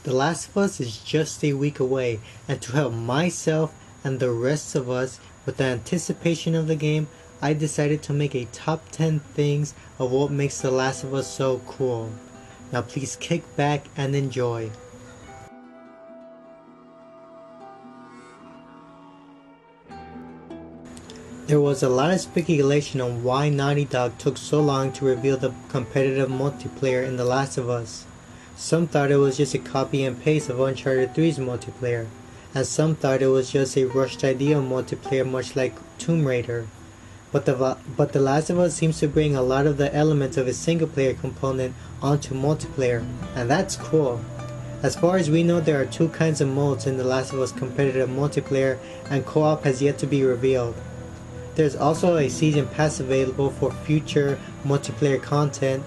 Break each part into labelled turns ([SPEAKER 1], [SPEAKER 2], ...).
[SPEAKER 1] The Last of Us is just a week away, and to help myself and the rest of us with the anticipation of the game, I decided to make a top 10 things of what makes The Last of Us so cool. Now please kick back and enjoy. There was a lot of speculation on why Naughty Dog took so long to reveal the competitive multiplayer in The Last of Us. Some thought it was just a copy and paste of Uncharted 3's multiplayer, and some thought it was just a rushed idea of multiplayer much like Tomb Raider. But The Last of Us seems to bring a lot of the elements of a single player component onto multiplayer, and that's cool. As far as we know, there are two kinds of modes in The Last of Us competitive multiplayer, and co-op has yet to be revealed. There's also a season pass available for future multiplayer content,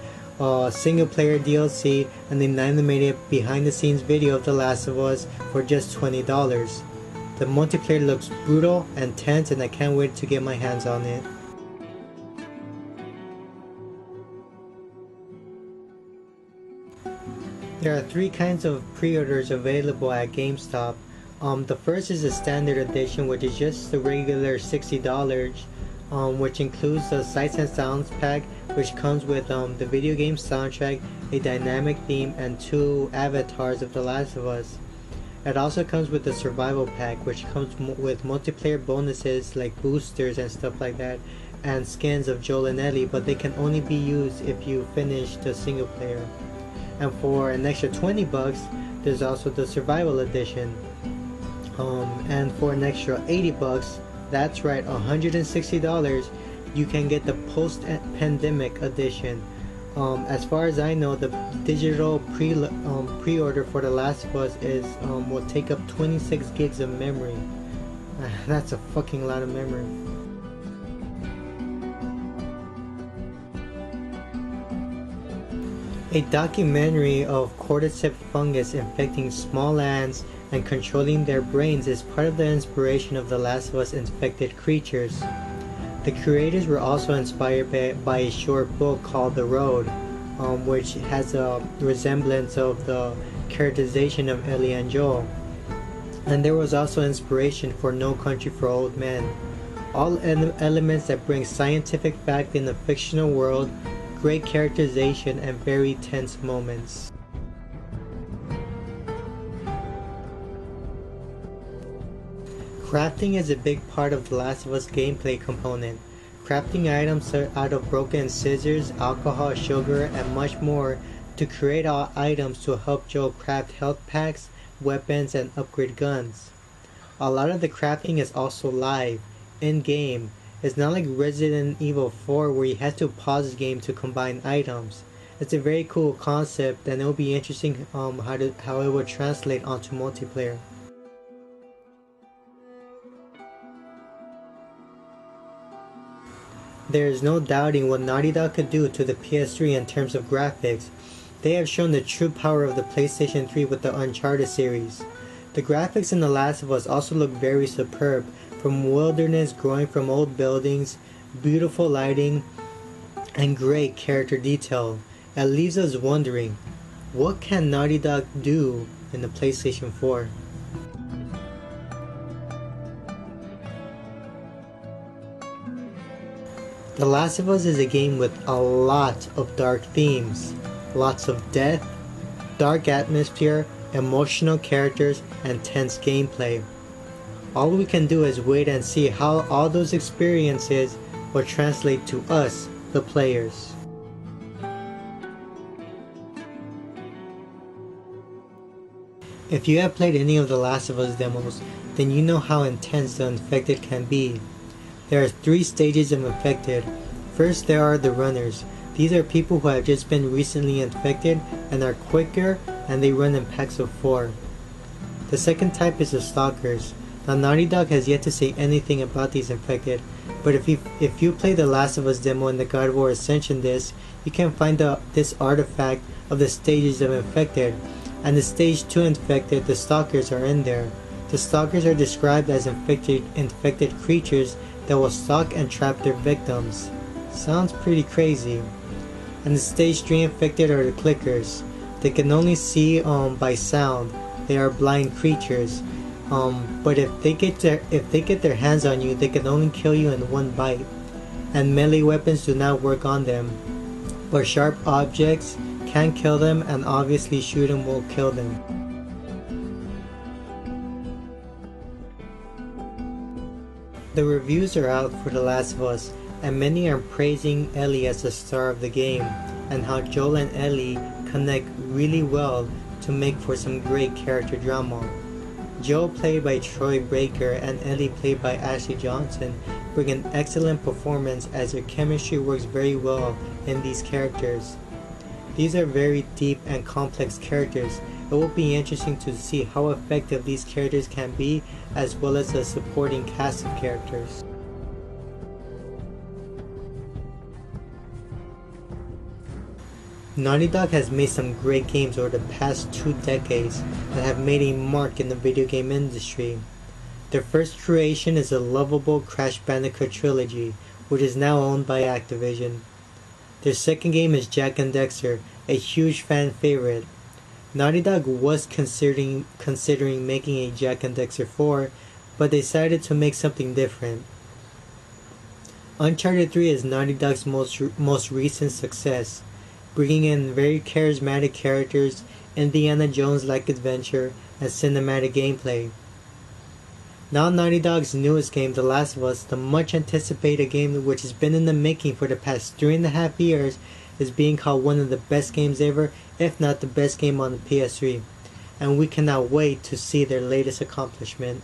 [SPEAKER 1] single player DLC, and an animated behind the scenes video of The Last of Us for just $20. The multiplayer looks brutal and tense, and I can't wait to get my hands on it. There are three kinds of pre-orders available at GameStop. The first is the standard edition, which is just the regular $60, which includes the Sights and Sounds pack, which comes with the video game soundtrack, a dynamic theme, and 2 avatars of The Last of Us. It also comes with the Survival pack, which comes with multiplayer bonuses like boosters and stuff like that, and skins of Joel and Ellie, but they can only be used if you finish the single player. And for an extra $20, there's also the Survival edition. And for an extra $80, that's right, $160, you can get the post-pandemic edition. As far as I know, the digital pre-order for The Last of Us will take up 26 gigs of memory. That's a fucking lot of memory. A documentary of cordyceps fungus infecting small ants and controlling their brains is part of the inspiration of The Last of Us infected creatures. The creators were also inspired by a short book called The Road, which has a resemblance of the characterization of Ellie and Joel. And there was also inspiration for No Country for Old Men. All elements that bring scientific fact in a fictional world, great characterization, and very tense moments. Crafting is a big part of The Last of Us gameplay component. Crafting items out of broken scissors, alcohol, sugar, and much more to create items to help Joel craft health packs, weapons, and upgrade guns. A lot of the crafting is also live, in-game. It's not like Resident Evil 4 where you have to pause the game to combine items. It's a very cool concept, and it'll be interesting how it will translate onto multiplayer. There is no doubting what Naughty Dog could do to the PS3 in terms of graphics. They have shown the true power of the PlayStation 3 with the Uncharted series. The graphics in The Last of Us also look very superb, from wilderness growing from old buildings, beautiful lighting, and great character detail. It leaves us wondering, what can Naughty Dog do in the PlayStation 4? The Last of Us is a game with a lot of dark themes, lots of death, dark atmosphere, emotional characters, and tense gameplay. All we can do is wait and see how all those experiences will translate to us, the players. If you have played any of The Last of Us demos, then you know how intense the infected can be. There are 3 stages of infected. First, there are the runners. These are people who have just been recently infected and are quicker, and they run in packs of 4. The second type is the stalkers. Now, Naughty Dog has yet to say anything about these infected, but if you play the Last of Us demo in the God of War Ascension disc, you can find this artifact of the stages of infected, and the stage 2 infected, the stalkers, are in there. The stalkers are described as infected creatures that will stalk and trap their victims. Sounds pretty crazy. And the stage 3 infected are the clickers. They can only see by sound. They are blind creatures. But if they get their hands on you, they can only kill you in one bite. And melee weapons do not work on them. But sharp objects can kill them, and obviously shooting will kill them. The reviews are out for The Last of Us, and many are praising Ellie as the star of the game, and how Joel and Ellie connect really well to make for some great character drama. Joel, played by Troy Baker, and Ellie, played by Ashley Johnson, bring an excellent performance as their chemistry works very well in these characters. These are very deep and complex characters. It will be interesting to see how effective these characters can be, as well as the supporting cast of characters. Naughty Dog has made some great games over the past 2 decades that have made a mark in the video game industry. Their first creation is the lovable Crash Bandicoot trilogy, which is now owned by Activision. Their second game is Jak and Daxter, a huge fan favorite. Naughty Dog was considering making a Jak and Daxter 4, but decided to make something different. Uncharted 3 is Naughty Dog's most recent success, bringing in very charismatic characters, Indiana Jones-like adventure, and cinematic gameplay. Now Naughty Dog's newest game, The Last of Us, the much anticipated game which has been in the making for the past 3.5 years, is being called one of the best games ever, if not the best game on the PS3, and we cannot wait to see their latest accomplishment.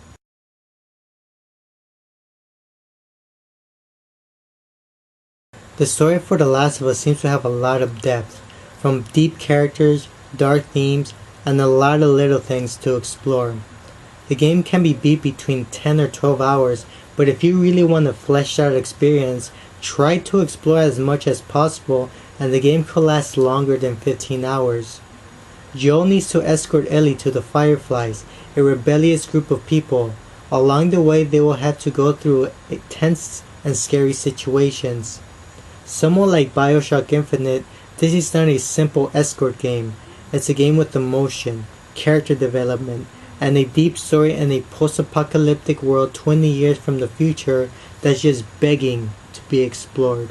[SPEAKER 1] The story for The Last of Us seems to have a lot of depth, from deep characters, dark themes, and a lot of little things to explore. The game can be beat between 10 or 12 hours, but if you really want a fleshed out experience, try to explore as much as possible, and the game could last longer than 15 hours. Joel needs to escort Ellie to the Fireflies, a rebellious group of people. Along the way, they will have to go through tense and scary situations. Somewhat like BioShock Infinite, this is not a simple escort game. It's a game with emotion, character development, and a deep story in a post-apocalyptic world 20 years from the future that's just begging to be explored.